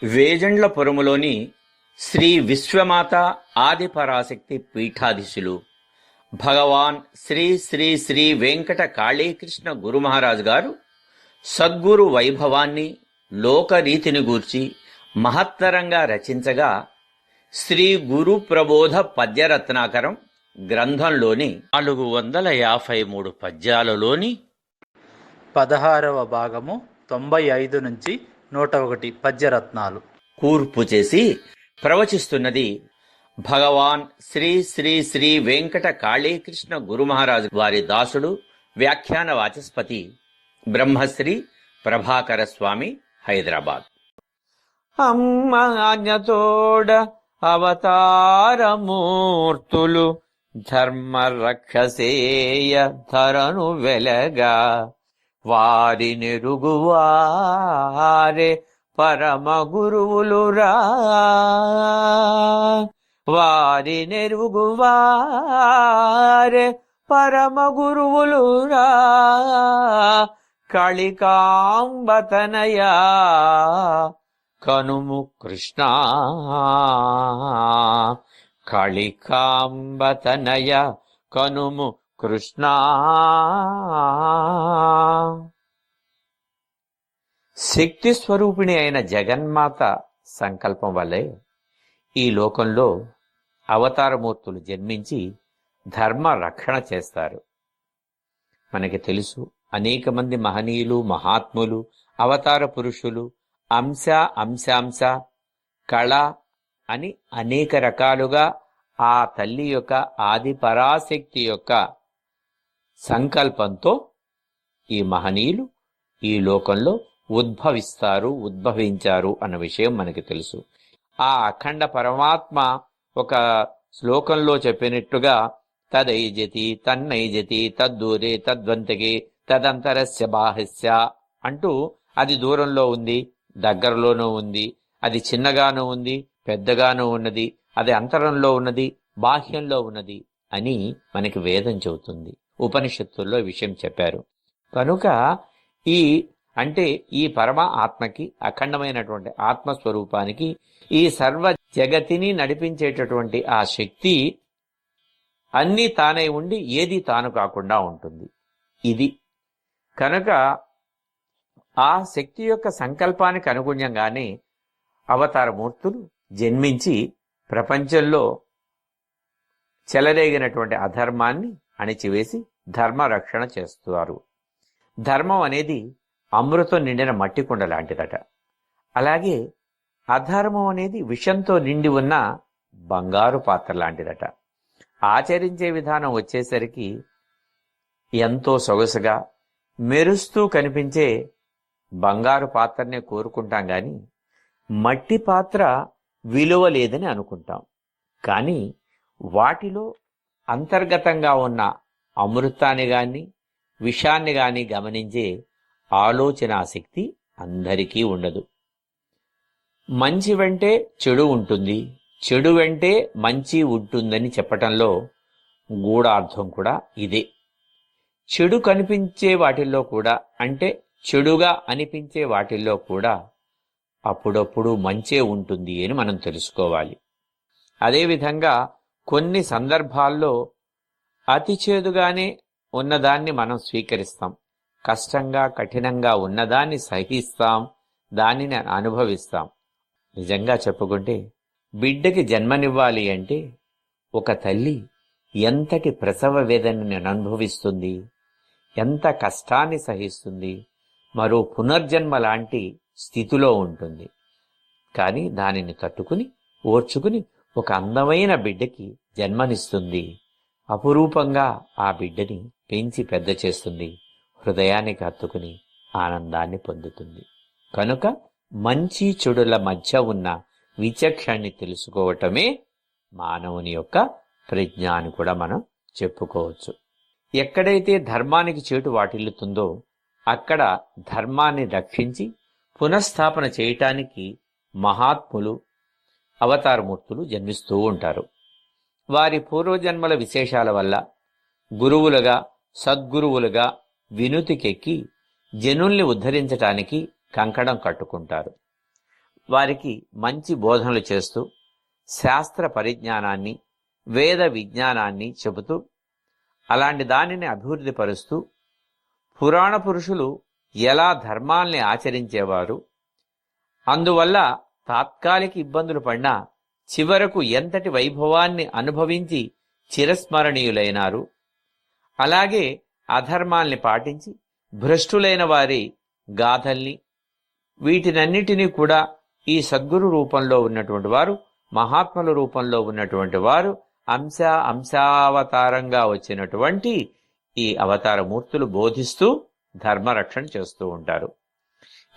వేజండ్లపురములోని శ్రీ విశ్వమాత ఆదిపరాశక్తి పీఠాధీశులు భగవాన్ శ్రీ శ్రీ శ్రీ వెంకట కాళీకృష్ణ గురుమహారాజు గారు సద్గురు వైభవాన్ని లోకరీతిని గూర్చి మహత్తరంగా రచించగా శ్రీ గురు ప్రబోధ పద్యరత్నాకరం గ్రంథంలోని 453 పద్యాలలోని 16వ భాగము 95 నుంచి 101 పద్యరత్నాలు కూర్పు చేసి ప్రవచిస్తున్నది భగవాన్ శ్రీ శ్రీ శ్రీ వెంకట కాళీకృష్ణ గురుమహారాజు వారి దాసుడు వ్యాఖ్యాన వాచస్పతి బ్రహ్మశ్రీ ప్రభాకర స్వామి, హైదరాబాద్. అమ్మాజ్ఞతోడ అవతారమూర్తులు ధర్మ రక్షసేయ ధరను వెలగా వారి నెరుగువారే పరమ గురువులురా వారి నెరుగువారే పరమ గురువులురా కాళికాంబతనయా కనుము కృష్ణ కాళికాంబతనయ కనుము కృష్ణ. శక్తి స్వరూపిణి అయిన జగన్మాత సంకల్పం వల్లే ఈ లోకంలో అవతారమూర్తులు జన్మించి ధర్మ రక్షణ చేస్తారు. మనకి తెలుసు, అనేక మంది మహనీయులు, మహాత్ములు, అవతార పురుషులు అంశాంశ కళ అని అనేక రకాలుగా ఆ తల్లి యొక్క ఆది పరాశక్తి యొక్క సంకల్పంతో ఈ మహనీయులు ఈ లోకంలో ఉద్భవించారు అన్న విషయం మనకి తెలుసు. ఆ అఖండ పరమాత్మ ఒక శ్లోకంలో చెప్పినట్టుగా తదైజతి తన్నైజతి తద్దూరే తద్వంతకే తదంతరస్య బాహస్య అంటూ, అది దూరంలో ఉంది, దగ్గరలోనూ ఉంది, అది చిన్నగానూ ఉంది, పెద్దగానూ ఉన్నది, అది అంతరంలో ఉన్నది, బాహ్యంలో ఉన్నది అని మనకి వేదం చెబుతుంది. ఉపనిషత్తుల్లో విషయం చెప్పారు. కనుక ఈ పరమ ఆత్మకి, అఖండమైనటువంటి ఆత్మస్వరూపానికి, ఈ సర్వ జగతిని నడిపించేటటువంటి ఆ శక్తి అన్నీ తానే ఉండి ఏది తాను కాకుండా ఉంటుంది. ఇది కనుక ఆ శక్తి యొక్క సంకల్పానికి అనుగుణ్యంగానే అవతారమూర్తులు జన్మించి ప్రపంచంలో చెలరేగినటువంటి అధర్మాన్ని అణిచివేసి ధర్మ రక్షణ చేస్తారు. ధర్మం అనేది అమృతం నిండిన మట్టి కుండ లాంటిదట. అలాగే అధర్మం అనేది విషంతో నిండి ఉన్న బంగారు పాత్ర లాంటిదట. ఆచరించే విధానం వచ్చేసరికి ఎంతో సొగసుగా మెరుస్తూ కనిపించే బంగారు పాత్రనే కోరుకుంటాం గాని మట్టి పాత్ర విలువ లేదని అనుకుంటాం. కానీ వాటిలో అంతర్గతంగా ఉన్న అమృతాన్ని గాని విషాన్ని గాని గమనించే ఆలోచనా శక్తి అందరికీ ఉండదు. మంచి వెంటే చెడు ఉంటుంది, చెడు వెంటే మంచి ఉంటుందని చెప్పటంలో గూఢార్థం కూడా ఇదే. చెడు కనిపించే వాటిల్లో కూడా, అంటే చెడుగా అనిపించే వాటిల్లో కూడా అప్పుడప్పుడు మంచే ఉంటుంది అని మనం తెలుసుకోవాలి. అదేవిధంగా కొన్ని సందర్భాల్లో అతి చేదుగానే ఉన్నదాన్ని మనం స్వీకరిస్తాం, కష్టంగా కఠినంగా ఉన్నదాన్ని సహిస్తాం, దానిని అనుభవిస్తాం. నిజంగా చెప్పుకుంటే బిడ్డకి జన్మనివ్వాలి అంటే ఒక తల్లి ఎంతటి ప్రసవ వేదనని అనుభవిస్తుంది, ఎంత కష్టాన్ని సహిస్తుంది, మరో పునర్జన్మ లాంటి స్థితిలో ఉంటుంది. కానీ దానిని తట్టుకుని ఓర్చుకుని ఒక అందమైన బిడ్డకి జన్మనిస్తుంది. అపురూపంగా ఆ బిడ్డని పెంచి పెద్ద చేస్తుంది, హృదయానికి హత్తుకుని ఆనందాన్ని పొందుతుంది. కనుక మంచి చెడుల మధ్య ఉన్న విచక్షణని తెలుసుకోవటమే మానవుని యొక్క ప్రజ్ఞ అని కూడా మనం చెప్పుకోవచ్చు. ఎక్కడైతే ధర్మానికి చేటు వాటిల్లుతుందో అక్కడ ధర్మాన్ని రక్షించి పునఃస్థాపన చేయటానికి మహాత్ములు, అవతారమూర్తులు జన్మిస్తూ ఉంటారు. వారి పూర్వజన్మల విశేషాల వల్ల గురువులుగా, సద్గురువులుగా వినుతికెక్కి జనుల్ని ఉద్ధరించటానికి కంకణం కట్టుకుంటారు. వారికి మంచి బోధనలు చేస్తూ శాస్త్ర పరిజ్ఞానాన్ని, వేద విజ్ఞానాన్ని చెబుతూ అలాంటి దానిని అభివృద్ధి పరుస్తూ పురాణ పురుషులు ఎలా ధర్మాల్ని ఆచరించేవారు, అందువల్ల తాత్కాలిక ఇబ్బందులు పడినా చివరకు ఎంతటి వైభవాన్ని అనుభవించి చిరస్మరణీయులైనారు, అలాగే అధర్మాల్ని పాటించి భ్రష్టులైన వారి గాథల్ని, వీటినన్నిటినీ కూడా ఈ సద్గురు రూపంలో ఉన్నటువంటి వారు, మహాత్ముల రూపంలో ఉన్నటువంటి వారు అంశావతారంగా వచ్చినటువంటి ఈ అవతారమూర్తులు బోధిస్తూ ధర్మరక్షణ చేస్తూ ఉంటారు.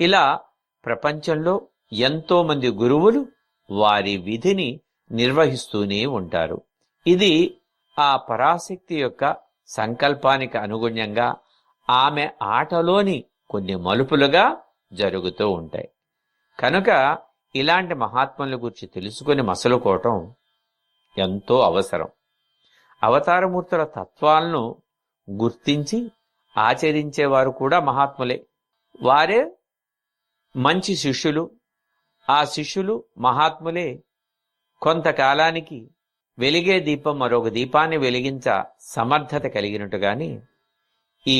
ఇలా ప్రపంచంలో ఎంతో మంది గురువులు వారి విధిని నిర్వహిస్తూనే ఉంటారు. ఇది ఆ పరాశక్తి యొక్క సంకల్పానికి అనుగుణ్యంగా ఆమె ఆటలోని కొన్ని మలుపులుగా జరుగుతూ ఉంటాయి. కనుక ఇలాంటి మహాత్ముల గురించి తెలుసుకుని మసలుకోవటం ఎంతో అవసరం. అవతారమూర్తుల తత్వాలను గుర్తించి ఆచరించేవారు కూడా మహాత్ములే. వారే మంచి శిష్యులు. ఆ శిష్యులు మహాత్ములే కొంతకాలానికి వెలిగే దీపం మరొక దీపాన్ని వెలిగించ సమర్థత కలిగినట్టుగాని ఈ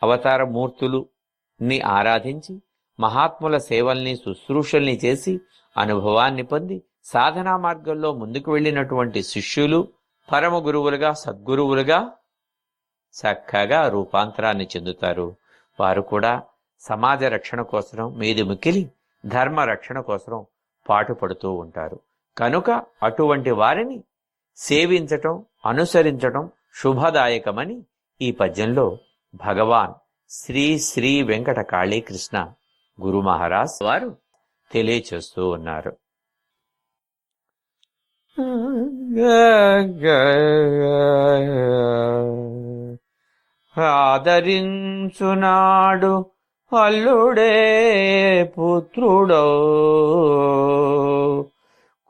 అవతారమూర్తులుని ఆరాధించి మహాత్ముల సేవల్ని, శుశ్రూషల్ని చేసి అనుభవాన్ని పొంది సాధనా మార్గంలో ముందుకు వెళ్ళినటువంటి శిష్యులు పరమ గురువులుగా, సద్గురువులుగా చక్కగా రూపాంతరాన్ని చెందుతారు. వారు కూడా సమాజ రక్షణ కోసం మీది మిక్కిలి ధర్మ రక్షణ కోసం పాటుపడుతూ ఉంటారు. కనుక అటువంటి వారిని సేవించటం, అనుసరించటం శుభదాయకమని ఈ పద్యంలో భగవాన్ శ్రీ శ్రీ వెంకట కాళీకృష్ణ గురు మహారాజ్ వారు తెలియచేస్తూ ఉన్నారు. ఆదరించునాడు అల్లుడే పుత్రుడో,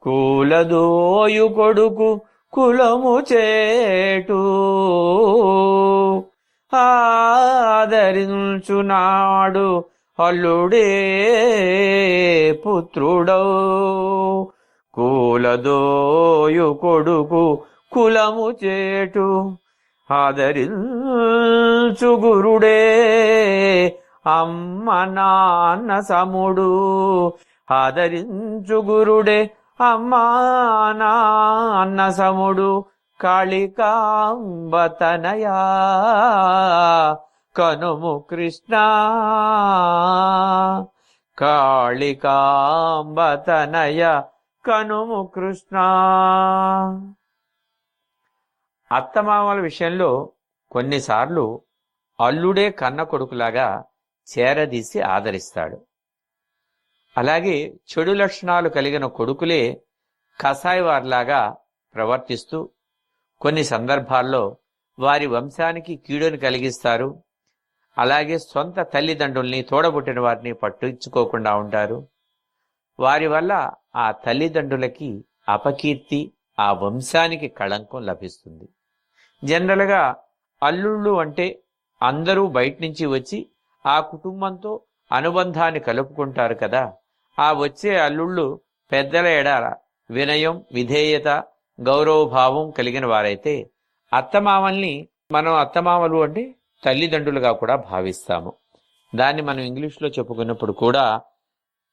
కూలదోయు కొడుకు కులము చేటు. ఆదరించునాడు అల్లుడే పుత్రుడో, కూలదోయు కొడుకు కులము చేటు. ఆదరించు గురుడే అమ్మ నాన్న సముడు. ఆదరించు గురుడే అమ్మ నాన్న సముడు. కాళికాంబ తనయా కనుము కృష్ణ. కాళికాంబ తనయ కనుము కృష్ణ. అత్తమామల విషయంలో కొన్నిసార్లు అల్లుడే కన్న కొడుకులాగా చేరదీసి ఆదరిస్తాడు. అలాగే చెడు లక్షణాలు కలిగిన కొడుకులే కసాయివారిలాగా ప్రవర్తిస్తూ కొన్ని సందర్భాల్లో వారి వంశానికి కీడుని కలిగిస్తారు. అలాగే సొంత తల్లిదండ్రుల్ని, తోడబుట్టిన వారిని పట్టించుకోకుండా ఉంటారు. వారి వల్ల ఆ తల్లిదండ్రులకి అపకీర్తి, ఆ వంశానికి కళంకం లభిస్తుంది. జనరల్గా అల్లుళ్ళు అంటే అందరూ బయట నుంచి వచ్చి ఆ కుటుంబంతో అనుబంధాన్ని కలుపుకుంటారు కదా. ఆ వచ్చే అల్లుళ్ళు పెద్దల ఎడల వినయం, విధేయత, గౌరవభావం కలిగిన వారైతే అత్తమామల్ని మనం అత్తమామలు అంటే తల్లిదండ్రులుగా కూడా భావిస్తాము. దాన్ని మనం ఇంగ్లీష్లో చెప్పుకున్నప్పుడు కూడా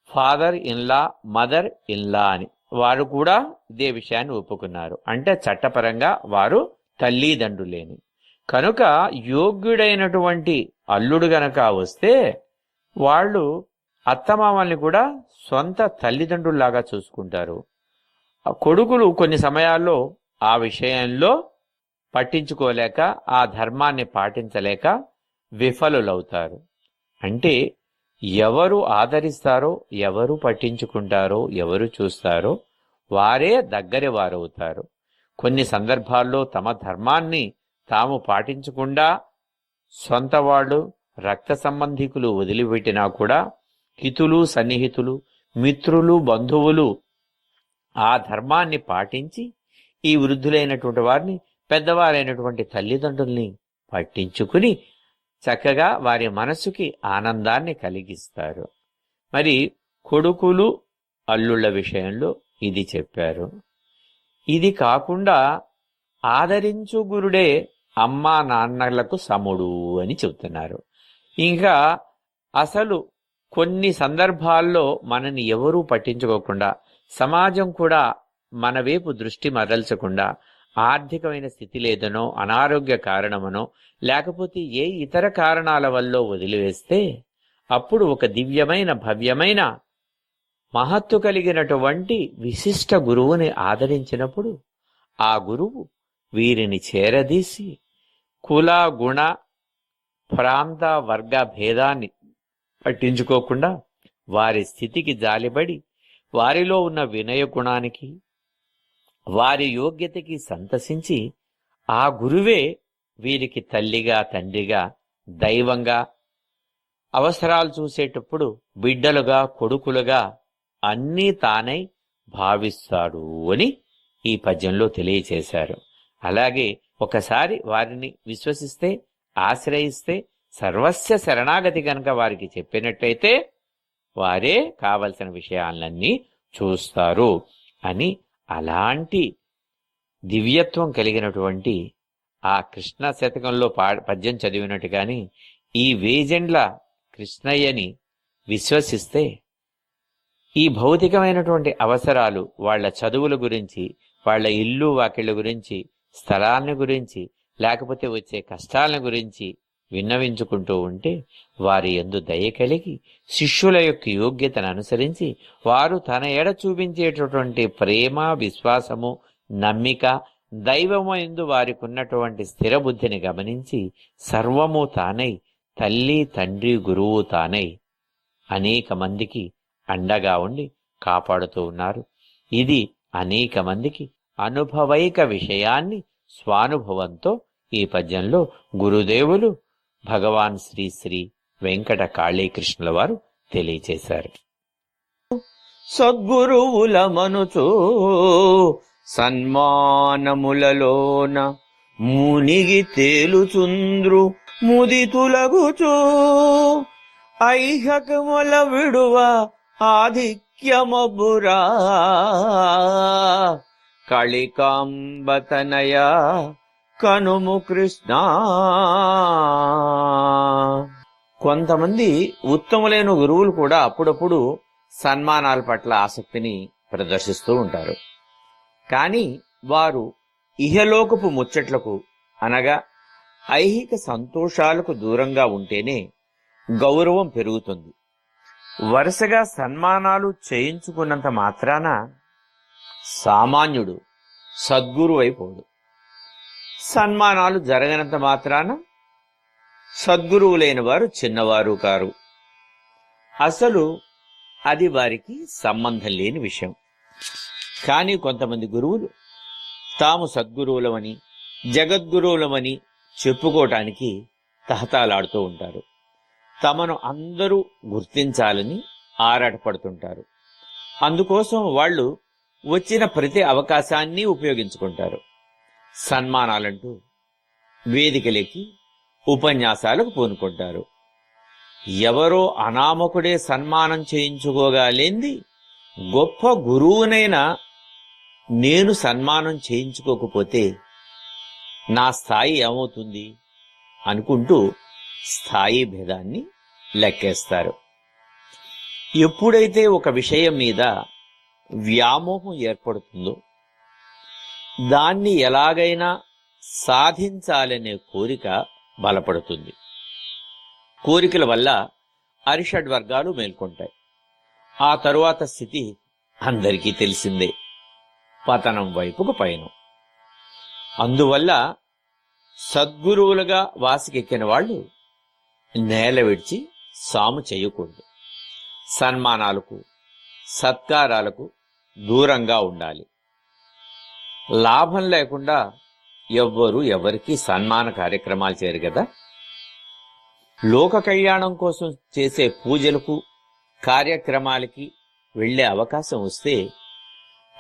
ఫాదర్ ఇన్లా, మదర్ ఇన్లా అని వారు కూడా ఇదే విషయాన్ని ఒప్పుకున్నారు. అంటే చట్టపరంగా వారు తల్లిదండ్రులేని. కనుక యోగ్యుడైనటువంటి అల్లుడు గనక వస్తే వాళ్ళు అత్తమామల్ని కూడా సొంత తల్లిదండ్రుల్లాగా చూసుకుంటారు. కొడుకులు కొన్ని సమయాల్లో ఆ విషయంలో పట్టించుకోలేక, ఆ ధర్మాన్ని పాటించలేక విఫలులవుతారు. అంటే ఎవరు ఆదరిస్తారో, ఎవరు పట్టించుకుంటారో, ఎవరు చూస్తారో వారే దగ్గరి వారవుతారు. కొన్ని సందర్భాల్లో తమ ధర్మాన్ని తాము పాటించకుండా సొంత వాళ్ళు, రక్త సంబంధికులు వదిలిపెట్టినా కూడా హితులు, సన్నిహితులు, మిత్రులు, బంధువులు ఆ ధర్మాన్ని పాటించి ఈ వృద్ధులైనటువంటి వారిని, పెద్దవారైనటువంటి తల్లిదండ్రుల్ని పట్టించుకుని చక్కగా వారి మనసుకి ఆనందాన్ని కలిగిస్తారు. మరి కొడుకులు అల్లుళ్ళ విషయంలో ఇది చెప్పారు. ఇది కాకుండా ఆదరించు గురుడే అమ్మా నాన్నలకు సముడు అని చెబుతున్నారు. ఇంకా అసలు కొన్ని సందర్భాల్లో మనని ఎవరూ పట్టించుకోకుండా, సమాజం కూడా మన వైపు దృష్టి మరల్చకుండా, ఆర్థికమైన స్థితి లేదనో, అనారోగ్య కారణమనో, లేకపోతే ఏ ఇతర కారణాల వల్ల వదిలివేస్తే, అప్పుడు ఒక దివ్యమైన భవ్యమైన మహత్తు కలిగినటువంటి విశిష్ట గురువుని ఆదరించినప్పుడు ఆ గురువు వీరిని చేరదీసి కుల గుణ ప్రాంత వర్గ భేదాన్ని పట్టించుకోకుండా వారి స్థితికి జాలిపడి వారిలో ఉన్న వినయ గుణానికి వారి యోగ్యతకి సంతసించి ఆ గురువే వీరికి తల్లిగా తండ్రిగా దైవంగా అవసరాలు చూసేటప్పుడు బిడ్డలుగా కొడుకులుగా అన్నీ తానై భావిస్తాడు అని ఈ పద్యంలో తెలియచేశారు. అలాగే ఒకసారి వారిని విశ్వసిస్తే ఆశ్రయిస్తే సర్వస్య శరణాగతి కనుక వారికి చెప్పినట్టయితే వారే కావలసిన విషయాలన్నీ చూస్తారు అని అలాంటి దివ్యత్వం కలిగినటువంటి ఆ కృష్ణ శతకంలో పద్యం చదివినట్టుగాని ఈ వేజెండ్ల కృష్ణయ్యని విశ్వసిస్తే ఈ భౌతికమైనటువంటి అవసరాలు, వాళ్ళ చదువుల గురించి, వాళ్ళ ఇల్లు వాకిళ్ళ గురించి, స్థలాన్ని గురించి, లేకపోతే వచ్చే కష్టాలను గురించి విన్నవించుకుంటూ ఉంటే వారి యందు దయ కలిగి శిష్యుల యొక్క యోగ్యతను అనుసరించి వారు తన ఎడ చూపించేటటువంటి ప్రేమ, విశ్వాసము, నమ్మిక, దైవము యందు వారికి ఉన్నటువంటి స్థిర బుద్ధిని గమనించి సర్వము తానై, తల్లి తండ్రి గురువు తానై అనేక మందికి అండగా ఉండి కాపాడుతూ ఉన్నారు. ఇది అనేక మందికి అనుభవైక విషయాన్ని స్వానుభవంతో ఈ పద్యంలో గురుదేవులు భగవాన్ శ్రీ శ్రీ వెంకట కాళీకృష్ణుల వారు తెలియచేశారు. సద్గురువుల మనుచు సన్మానములలోన మునిగి తేలుచుంద్రు ముదితులగుచు ఐహకముల విడువ ఆధిక్యమబురా కళికాంబతనయ కనుము కృష్ణ. కొంతమంది ఉత్తములైన గురువులు కూడా అప్పుడప్పుడు సన్మానాల పట్ల ఆసక్తిని ప్రదర్శిస్తూ ఉంటారు. కానీ వారు ఇహలోకపు ముచ్చట్లకు అనగా ఐహిక సంతోషాలకు దూరంగా ఉంటేనే గౌరవం పెరుగుతుంది. వరుసగా సన్మానాలు చేయించుకున్నంత మాత్రాన సామాన్యుడు సద్గురువైపోడు. సన్మానాలు జరగనంత మాత్రాన సద్గురువులైన వారు చిన్నవారు కారు. అసలు అది వారికి సంబంధం లేని విషయం. కానీ కొంతమంది గురువులు తాము సద్గురువులమని, జగద్గురువులమని చెప్పుకోవటానికి తహతాలాడుతూ ఉంటారు. తమను అందరూ గుర్తించాలని ఆరాటపడుతుంటారు. అందుకోసం వాళ్ళు వచ్చిన ప్రతి అవకాశాన్ని ఉపయోగించుకుంటారు. సన్మానాలంటూ వేదికలెక్కి ఉపన్యాసాలకు పూనుకుంటారు. ఎవరో అనామకుడే సన్మానం చేయించుకోగాలేంది గొప్ప గురువునైనా నేను సన్మానం చేయించుకోకపోతే నా స్థాయి ఏమవుతుంది అనుకుంటూ స్థాయి భేదాన్ని లెక్కేస్తారు. ఎప్పుడైతే ఒక విషయం మీద వ్యామోహం ఏర్పడుతుందో దాన్ని ఎలాగైనా సాధించాలనే కోరిక బలపడుతుంది. కోరికల వల్ల అరిషడ్వర్గాలు మేల్కొంటాయి. ఆ తరువాత స్థితి అందరికీ తెలిసిందే, పతనం వైపుకు పయనం. అందువల్ల సద్గురువులుగా వాసికెక్కిన వాళ్ళు నేల విడిచి సాము చేయకూడదు. సన్మానాలకు సత్కారాలకు దూరంగా ఉండాలి. లాభం లేకుండా ఎవ్వరూ ఎవరికి సన్మాన కార్యక్రమాలు చేయరు కదా. లోక కళ్యాణం కోసం చేసే పూజలకు కార్యక్రమాలకి వెళ్లే అవకాశం వస్తే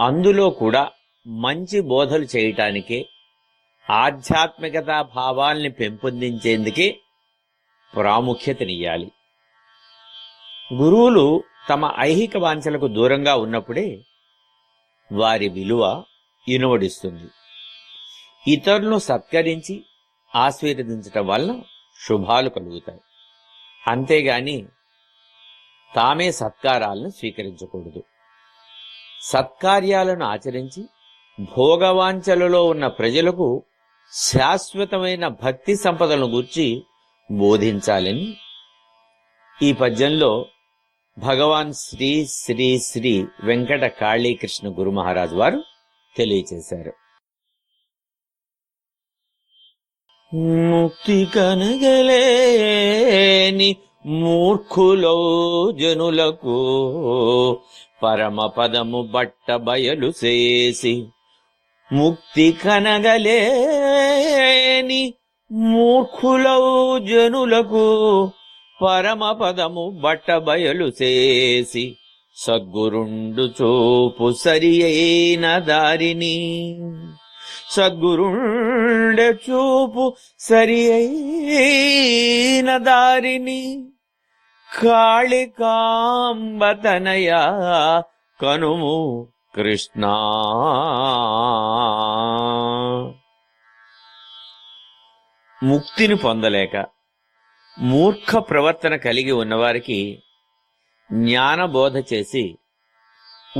అందులో కూడా మంచి బోధలు చేయటానికే, ఆధ్యాత్మికతా భావాల్ని పెంపొందించేందుకే ప్రాముఖ్యతనియ్యాలి. గురువులు తమ ఐహిక వాంఛలకు దూరంగా ఉన్నప్పుడే వారి విలువ ఇనువడిస్తుంది. ఇతరులను సత్కరించి ఆశీర్వదించటం వల్ల శుభాలు కలుగుతాయి. అంతేగాని తామే సత్కారాలను స్వీకరించకూడదు. సత్కార్యాలను ఆచరించి భోగవాంఛలలో ఉన్న ప్రజలకు శాశ్వతమైన భక్తి సంపదలను గూర్చి బోధించాలని ఈ పద్యంలో భగవాన్ శ్రీ శ్రీ శ్రీ వెంకట కాళీకృష్ణ గురు మహారాజ్ వారు తెలియచేశారు. ముక్తి కనగలేని మూర్ఖులో జనులకు పరమ పదము బట్ట బయలు చేసి, ముక్తి కనగలేని మూర్ఖులో జనులకు పరమ పదము బట్ట బయలు చేసి, సద్గురుండు చూపు సరి అయిన దారిని, సద్గురుండె చూపు సరి అయిన దారిని, కాళికాంబతనయ కనుము కృష్ణ. ముక్తిని పొందలేక మూర్ఖ ప్రవర్తన కలిగి ఉన్నవారికి జ్ఞానబోధ చేసి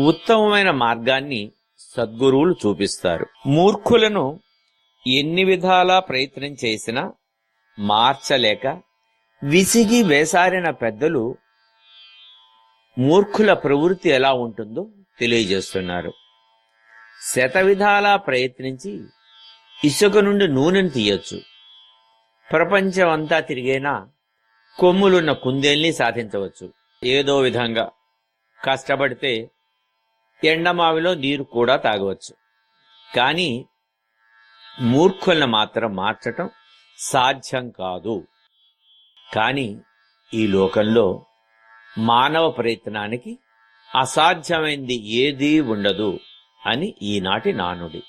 ఉత్తమమైన మార్గాన్ని సద్గురువులు చూపిస్తారు. మూర్ఖులను ఎన్ని విధాలా ప్రయత్నం చేసినా మార్చలేక విసిగి వేసారిన పెద్దలు మూర్ఖుల ప్రవృత్తి ఎలా ఉంటుందో తెలియజేస్తున్నారు. శతవిధాలా ప్రయత్నించి ఇసుక నుండి నూనెను తీయొచ్చు. ప్రపంచం అంతా తిరిగైనా కొమ్ములున్న కుందేల్ని సాధించవచ్చు. ఏదో విధంగా కష్టపడితే ఎండమావిలో నీరు కూడా తాగవచ్చు. కానీ మూర్ఖులను మాత్రం మార్చటం సాధ్యం కాదు. కానీ ఈ లోకంలో మానవ ప్రయత్నానికి అసాధ్యమైంది ఏదీ ఉండదు అని ఈనాటి నానుడి.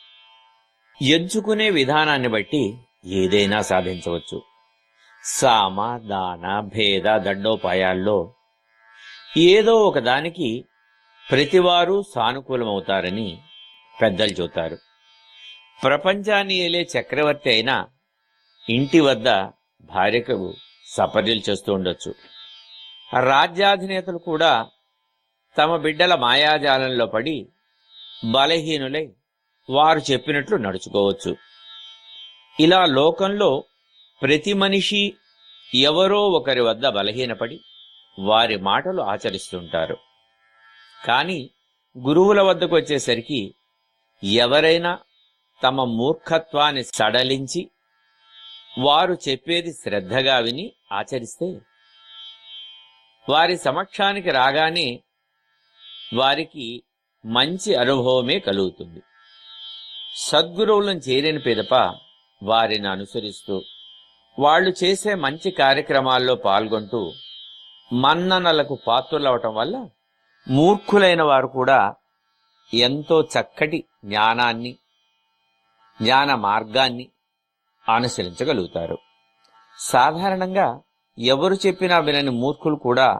ఎంచుకునే విధానాన్ని బట్టి ఏదైనా సాధించవచ్చు. సామ దాన భేద దండోపాయాల్లో ఏదో ఒకదానికి ప్రతివారు సానుకూలమవుతారని పెద్దలు చెబుతారు. ప్రపంచాన్ని ఏలే చక్రవర్తి అయినా ఇంటి వద్ద భార్యకు సపర్యలు చేస్తూ ఉండొచ్చు. రాజ్యాధినేతలు కూడా తమ బిడ్డల మాయాజాలంలో పడి బలహీనులై వారు చెప్పినట్లు నడుచుకోవచ్చు. ఇలా లోకంలో ప్రతి మనిషి ఎవరో ఒకరి వద్ద బలహీనపడి వారి మాటలు ఆచరిస్తుంటారు. కానీ గురువుల వద్దకు వచ్చేసరికి ఎవరైనా తమ మూర్ఖత్వాన్ని సడలించి వారు చెప్పేది శ్రద్ధగా విని ఆచరిస్తే వారి సమక్షానికి రాగానే వారికి మంచి అనుభవమే కలుగుతుంది. సద్గురువులను చేరిన పిదప వారిని అనుసరిస్తూ వాళ్ళు చేసే మంచి కార్యక్రమాల్లో పాల్గొంటూ మన్ననలకు పాత్రులవటం వల్ల మూర్ఖులైన వారు కూడా ఎంతో చక్కటి జ్ఞాన మార్గాన్ని అనుసరించగలుగుతారు. సాధారణంగా ఎవరు చెప్పినా వినని మూర్ఖులు కూడా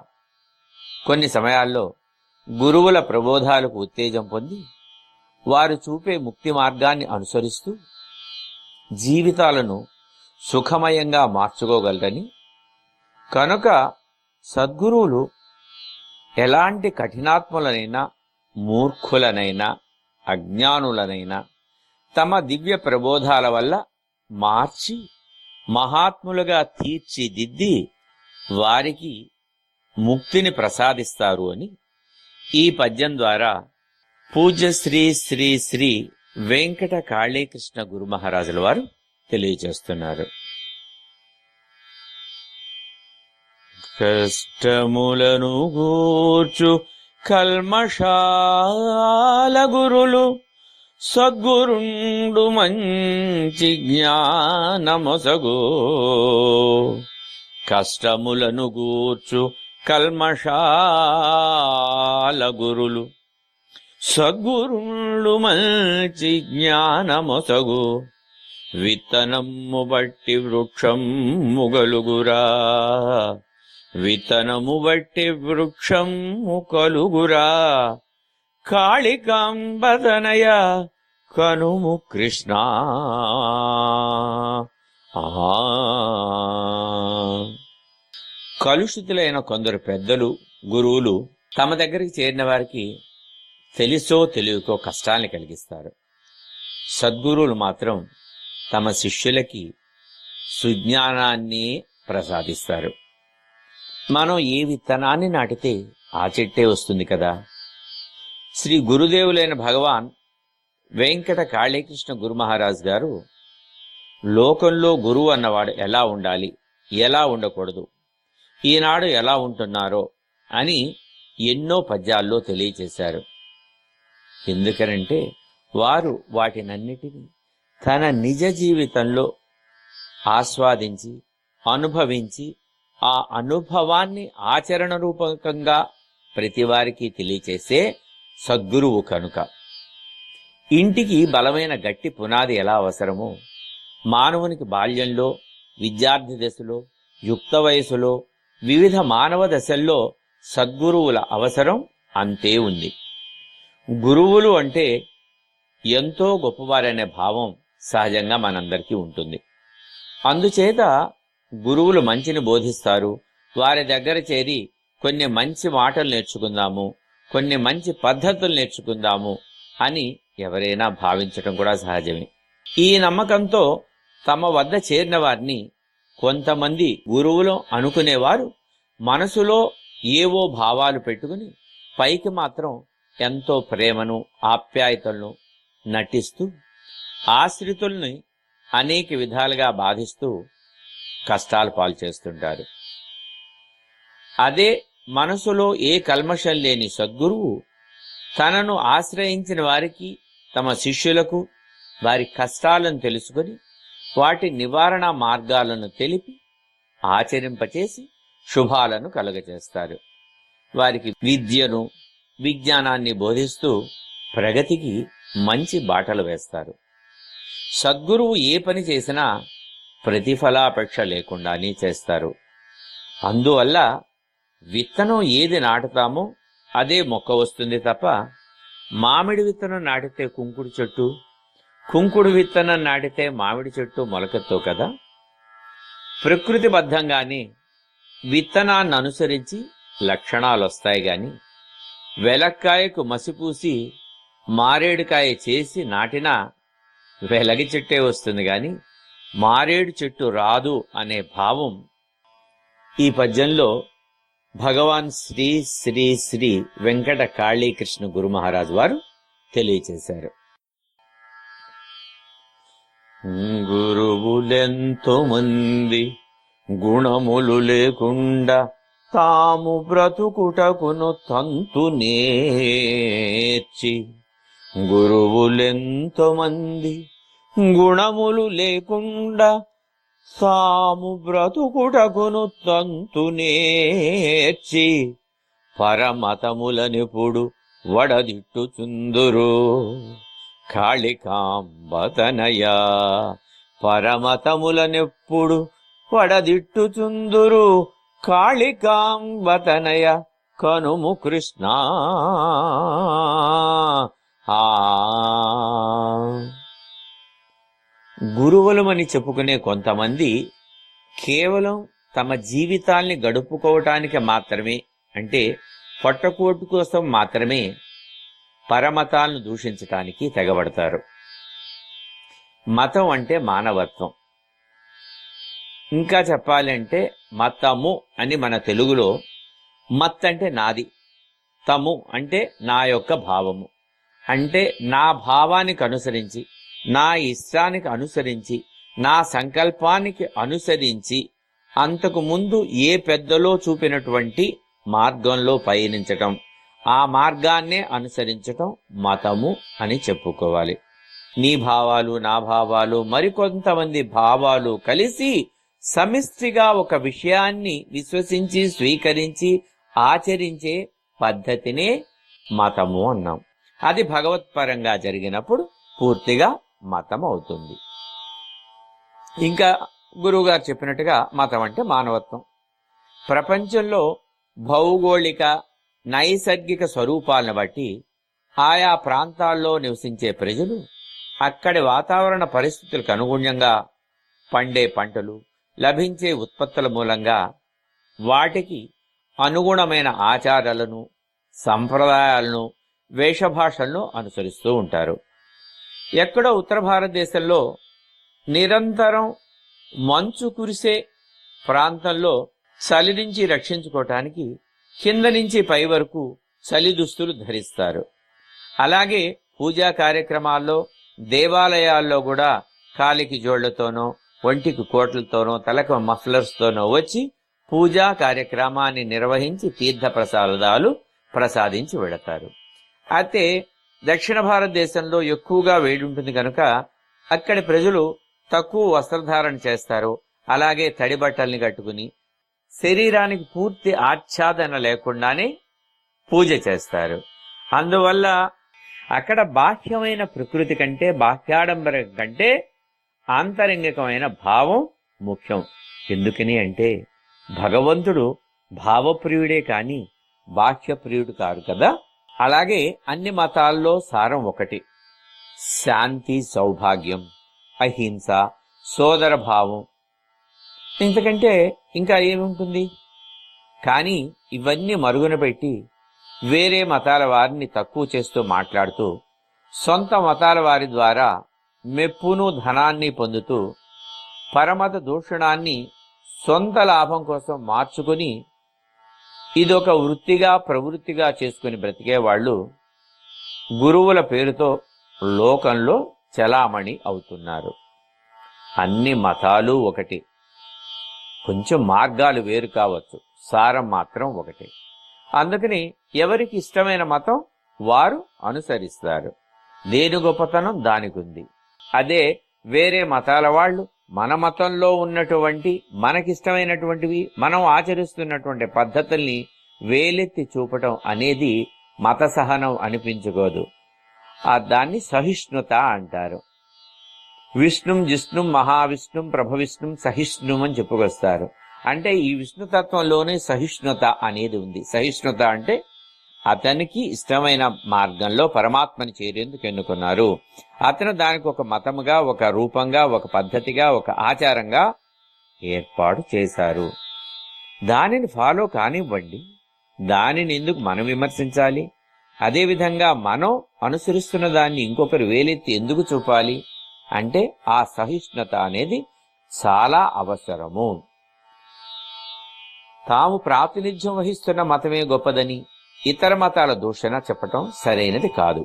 కొన్ని సమయాల్లో గురువుల ప్రబోధాలకు ఉత్తేజం పొంది వారు చూపే ముక్తి మార్గాన్ని అనుసరిస్తూ జీవితాలను సుఖమయంగా మార్చుకోగలరని, కనుక సద్గురువులు ఎలాంటి కఠినాత్ములనైనా మూర్ఖులనైనా అజ్ఞానులనైనా తమ దివ్య ప్రబోధాల వల్ల మార్చి మహాత్ములుగా తీర్చిదిద్ది వారికి ముక్తిని ప్రసాదిస్తారు అని ఈ పద్యం ద్వారా పూజ్య శ్రీ శ్రీ శ్రీ వెంకట కాళీకృష్ణ గురు మహారాజుల వారు తెలియజేస్తున్నారు. కష్టములను గూర్చు కల్మషాల గురులు సద్గురుండు మంచి జ్ఞానమొసగో. కష్టములను గూర్చు కల్మషాల గురులు సద్గురుండు మంచి జ్ఞానమొసగు. విత్తనమ్ము బట్టి వృక్షం ముగలుగురా. విత్తనము బట్టి వృక్షము కలుగురా, కాళికాంబదనయ కనుము కృష్ణ. కలుషితులైన కొందరు పెద్దలు, గురువులు తమ దగ్గరికి చేరిన వారికి తెలుసో తెలియకో కష్టాన్ని కలిగిస్తారు. సద్గురువులు మాత్రం తమ శిష్యులకి సుజ్ఞానాన్ని ప్రసాదిస్తారు. మనం ఏ విత్తనాన్ని నాటితే ఆ చెట్టే వస్తుంది కదా. శ్రీ గురుదేవులైన భగవాన్ వెంకట కాళీకృష్ణ గురు మహారాజ్ గారు లోకంలో గురువు అన్నవాడు ఎలా ఉండాలి, ఎలా ఉండకూడదు, ఈనాడు ఎలా ఉంటున్నారో అని ఎన్నో పద్యాల్లో తెలియచేశారు. ఎందుకనంటే వారు వాటినన్నిటినీ తన నిజ జీవితంలో ఆస్వాదించి అనుభవించి ఆ అనుభవాన్ని ఆచరణ రూపకంగా ప్రతివారికి తెలియచేసే సద్గురువు కనుక. ఇంటికి బలమైన గట్టి పునాది ఎలా అవసరమో మానవునికి బాల్యంలో, విద్యార్థి దశలో, యుక్త వయసులో, వివిధ మానవ దశల్లో సద్గురువుల అవసరం అంతే ఉంది. గురువులు అంటే ఎంతో గొప్పవారనే భావం సహజంగా మనందరికీ ఉంటుంది. అందుచేత గురువులు మంచిని బోధిస్తారు. వారి దగ్గర చేరి కొన్ని మంచి మాటలు నేర్చుకుందాము, కొన్ని మంచి పద్ధతులు నేర్చుకుందాము అని ఎవరైనా భావించటం కూడా సహజమే. ఈ నమ్మకంతో తమ వద్ద చేరిన వారిని కొంతమంది గురువులు అనుకునేవారు మనసులో ఏవో భావాలు పెట్టుకుని పైకి మాత్రం ఎంతో ప్రేమను, ఆప్యాయతలను నటిస్తూ ఆశ్రితుల్ని అనేక విధాలుగా బాధిస్తూ కష్టాలు పాలు చేస్తుంటారు. అదే మనసులో ఏ కల్మషం లేని సద్గురువు తనను ఆశ్రయించిన వారికి, తమ శిష్యులకు వారి కష్టాలను తెలుసుకొని వాటి నివారణ మార్గాలను తెలిపి ఆచరింపచేసి శుభాలను కలుగజేస్తారు. వారికి విద్యను, విజ్ఞానాన్ని బోధిస్తూ ప్రగతికి మంచి బాటలు వేస్తారు. సద్గురువు ఏ పని చేసినా ప్రతిఫలాపేక్ష లేకుండానే చేస్తారు. అందువల్ల విత్తనం ఏది నాటుతామో అదే మొక్క వస్తుంది తప్ప మామిడి విత్తనం నాటితే కుంకుడు చెట్టు, కుంకుడు విత్తనం నాటితే మామిడి చెట్టు మొలకెత్తో కదా. ప్రకృతిబద్ధంగానే విత్తనాన్ని అనుసరించి లక్షణాలు వస్తాయి గాని వెలక్కాయకు మసిపూసి మారేడుకాయ చేసి నాటినా వెలగి చెట్టే వస్తుంది గాని మారేడు చెట్టు రాదు అనే భావం ఈ పద్యంలో భగవాన్ శ్రీ శ్రీ శ్రీ వెంకట కాళీకృష్ణ గురు మహారాజ్ వారు తెలియచేశారు. గురువులెంతో మంది గుణములు లేకుండా తాము బ్రతుకుటకును తంతు నేర్చి. గురువులెంతో మంది గుణములు లేకుండా తాము బ్రతుకుటకును తంతు నేర్చి. పరమతములనిపుడు వడదిట్టుచుందురు కాళికాంబతనయ. పరమతములనెప్పుడు వడదిట్టుచుందురు కాళికాంబతనయ కనుము కృష్ణ. గురువులమని చెప్పుకునే కొంతమంది కేవలం తమ జీవితాల్ని గడుపుకోవటానికి మాత్రమే, అంటే పొట్టకూటు కోసం మాత్రమే పరమతాలను దూషించటానికి తెగబడతారు. మతం అంటే మానవత్వం. ఇంకా చెప్పాలంటే మతము అని మన తెలుగులో మత్ అంటే నాది, తము అంటే నా యొక్క భావము, అంటే నా భావానికి అనుసరించి, నా ఇష్టానికి అనుసరించి, నా సంకల్పానికి అనుసరించి అంతకు ముందు ఏ పెద్దలో చూపినటువంటి మార్గంలో పయనించటం, ఆ మార్గాన్నే అనుసరించటం మతము అని చెప్పుకోవాలి. నీ భావాలు, నా భావాలు, మరికొంతమంది భావాలు కలిసి సమిష్టిగా ఒక విషయాన్ని విశ్వసించి స్వీకరించి ఆచరించే పద్ధతినే మతము అన్నాం. అది భగవత్పరంగా జరిగినప్పుడు పూర్తిగా మతం అవుతుంది. ఇంకా గురువుగారు చెప్పినట్టుగా మతం అంటే మానవత్వం. ప్రపంచంలో భౌగోళిక నైసర్గిక స్వరూపాలను బట్టి ఆయా ప్రాంతాల్లో నివసించే ప్రజలు అక్కడి వాతావరణ పరిస్థితులకు అనుగుణంగా పండే పంటలు, లభించే ఉత్పత్తుల మూలంగా వాటికి అనుగుణమైన ఆచారాలను, సంప్రదాయాలను, వేషభాషలను అనుసరిస్తూ ఉంటారు. ఎక్కడో ఉత్తర భారతదేశంలో నిరంతరం మంచు కురిసే ప్రాంతంలో చలి నుంచి రక్షించుకోవటానికి కింద నుంచి పై వరకు చలి దుస్తులు ధరిస్తారు. అలాగే పూజా కార్యక్రమాల్లో, దేవాలయాల్లో కూడా కాలికి జోళ్లతోనో, ఒంటికి కోట్లతోనో, తలకు మఫ్లర్స్తోనో వచ్చి పూజా కార్యక్రమాన్ని నిర్వహించి తీర్థ ప్రసాదాలు ప్రసాదించి వెళతారు. అయితే దక్షిణ భారతదేశంలో ఎక్కువగా వేడి ఉంటుంది కనుక అక్కడి ప్రజలు తక్కువ వస్త్రధారణ చేస్తారు. అలాగే తడి బట్టల్ని కట్టుకుని శరీరానికి పూర్తి ఆచ్ఛాదన లేకుండానే పూజ చేస్తారు. అందువల్ల అక్కడ బాహ్యమైన ప్రకృతి కంటే, బాహ్యాడంబరం కంటే ఆంతరంగికమైన భావం ముఖ్యం. ఎందుకని అంటే భగవంతుడు భావప్రియుడే కాని బాహ్యప్రియుడు కాదు కదా. అలాగే అన్ని మతాల్లో సారం ఒకటి: శాంతి, సౌభాగ్యం, అహింస, సోదర భావం. ఇంతకంటే ఇంకా ఏముంటుంది? కానీ ఇవన్నీ మరుగున పెట్టి వేరే మతాల వారిని తక్కువ చేస్తూ మాట్లాడుతూ సొంత మతాల వారి ద్వారా మెప్పును, ధనాన్ని పొందుతూ పరమత దూషణాన్ని సొంత లాభం కోసం మార్చుకుని ఇదొక వృత్తిగా, ప్రవృత్తిగా చేసుకుని బ్రతికేవాళ్లు గురువుల పేరుతో లోకంలో చలామణి అవుతున్నారు. అన్ని మతాలు ఒకటి, కొంచెం మార్గాలు వేరు కావచ్చు, సారం మాత్రం ఒకటి. అందుకని ఎవరికి ఇష్టమైన మతం వారు అనుసరిస్తారు. దేని గొప్పతనం దానికుంది. అదే వేరే మతాల వాళ్ళు మన మతంలో ఉన్నటువంటి, మనకిష్టమైనటువంటివి, మనం ఆచరిస్తున్నటువంటి పద్ధతుల్ని వేలెత్తి చూపటం అనేది మత సహనం అనిపించుకోదు. దాన్ని సహిష్ణుత అంటారు. విష్ణుం జిష్ణుం మహావిష్ణుం ప్రభవిష్ణుం సహిష్ణుం అని చెప్పుకొస్తారు. అంటే ఈ విష్ణుతత్వంలోనే సహిష్ణుత అనేది ఉంది. సహిష్ణుత అంటే అతనికి ఇష్టమైన మార్గంలో పరమాత్మని చేరేందుకు ఎన్నుకున్నారు. అతను దానికి ఒక మతముగా, ఒక రూపంగా, ఒక పద్ధతిగా, ఒక ఆచారంగా ఏర్పాటు చేశారు. దానిని ఫాలో కానివ్వండి. దానిని ఎందుకు మనం విమర్శించాలి? అదేవిధంగా మనం అనుసరిస్తున్న దాన్ని ఇంకొకరు వేలెత్తి ఎందుకు చూపాలి? అంటే ఆ సహిష్ణుత అనేది చాలా అవసరము. తాము ప్రాతినిధ్యం వహిస్తున్న మతమే గొప్పదని ఇతర మతాల దూషణ చెప్పటం సరైనది కాదు.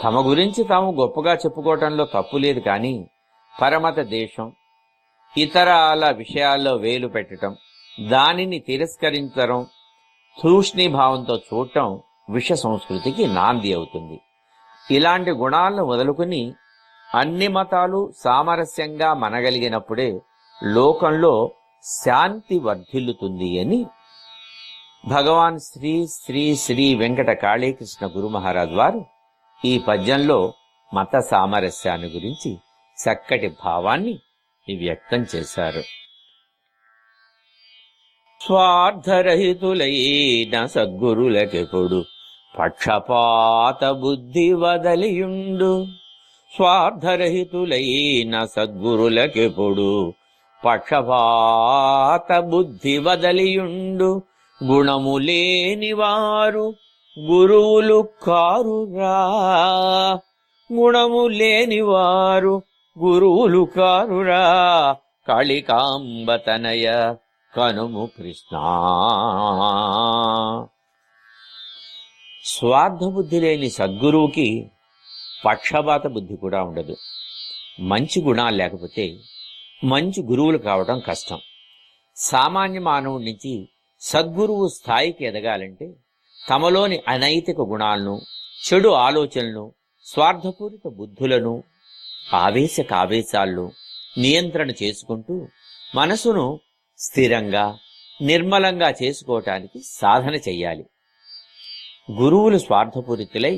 తమ గురించి తాము గొప్పగా చెప్పుకోవటంలో తప్పు లేదు. కానీ పరమత దేశం, ఇతరాల విషయాల్లో వేలు పెట్టడం, దానిని తిరస్కరించడం, తూష్ణీభావంతో చూడటం విష సంస్కృతికి నాంది అవుతుంది. ఇలాంటి గుణాలను వదులుకుని అన్ని మతాలు సామరస్యంగా మనగలిగినప్పుడే లోకంలో శాంతి వర్ధిల్లుతుంది అని భగవాన్ శ్రీ శ్రీ శ్రీ వెంకట కాళీకృష్ణ గురు మహారాజ్ వారు ఈ పద్యంలో మత సామరస్యాన్ని గురించి చక్కటి భావాన్ని వ్యక్తం చేశారు. స్వార్థరహితులైన సద్గురులకెప్పుడు పక్షపాత బుద్ధి వదలియుండు. స్వార్థరహితులైన సద్గురులకెప్పుడు పక్షపాత బుద్ధి వదలియుండు. గుణము లేని వారు గురువులు కారురా. గుణము లేని వారు గురువులు కారురా. కాళికాంబతనయ కనుము కృష్ణ. స్వార్థ బుద్ధి లేని సద్గురువుకి పక్షపాత బుద్ధి కూడా ఉండదు. మంచి గుణాలు లేకపోతే మంచి గురువులు కావడం కష్టం. సామాన్య మానవుడి నుంచి సద్గురువు స్థాయికి ఎదగాలంటే తమలోని అనైతిక గుణాలను, చెడు ఆలోచనలను, స్వార్థపూరిత బుద్ధులను, ఆవేశాలను నియంత్రణ చేసుకుంటూ మనసును స్థిరంగా, నిర్మలంగా చేసుకోవటానికి సాధన చెయ్యాలి. గురువులు స్వార్థపూరితులై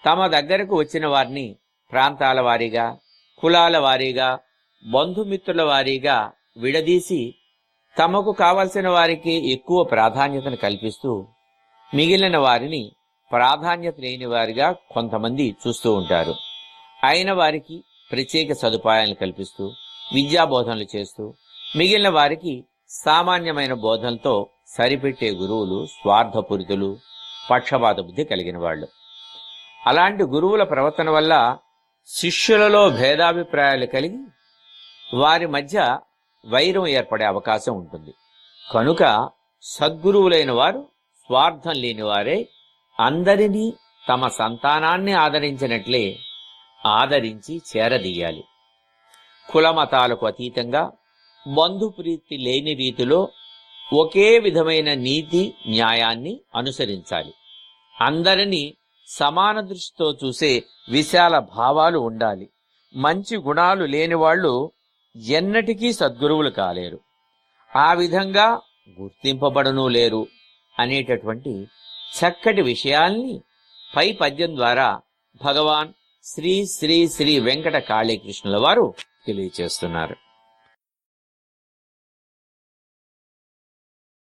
తమ దగ్గరకు వచ్చిన వారిని ప్రాంతాల వారీగా, కులాల వారీగా, బంధుమిత్రుల వారీగా విడదీసి తమకు కావలసిన వారికి ఎక్కువ ప్రాధాన్యతను కల్పిస్తూ మిగిలిన వారిని ప్రాధాన్యత లేని వారిగా కొంతమంది చూస్తూ ఉంటారు. అయిన వారికి ప్రత్యేక సదుపాయాలను కల్పిస్తూ విద్యా బోధనలు చేస్తూ మిగిలిన వారికి సామాన్యమైన బోధనలతో సరిపెట్టే గురువులు స్వార్థపూరితులు, పక్షపాత బుద్ధి కలిగిన వాళ్ళు. అలాంటి గురువుల ప్రవర్తన వల్ల శిష్యులలో భేదాభిప్రాయాలు కలిగి వారి మధ్య వైరం ఏర్పడే అవకాశం ఉంటుంది. కనుక సద్గురువులైన వారు స్వార్థం లేని వారే అందరినీ తమ సంతానాన్ని ఆదరించినట్లే ఆదరించి చేరదీయాలి. కులమతాలకు అతీతంగా బంధుప్రీతి లేని రీతిలో ఒకే విధమైన నీతి న్యాయాన్ని అనుసరించాలి. అందరినీ సమాన దృష్టితో చూసే విశాల భావాలు ఉండాలి. మంచి గుణాలు లేని వాళ్ళు ఎన్నటికీ సద్గురువులు కాలేరు, ఆ విధంగా గుర్తింపబడనూ లేరు అనేటటువంటి చక్కటి విషయాల్ని పై పద్యం ద్వారా భగవాన్ శ్రీ శ్రీ శ్రీ వెంకట కాళీకృష్ణుల వారు తెలియచేస్తున్నారు.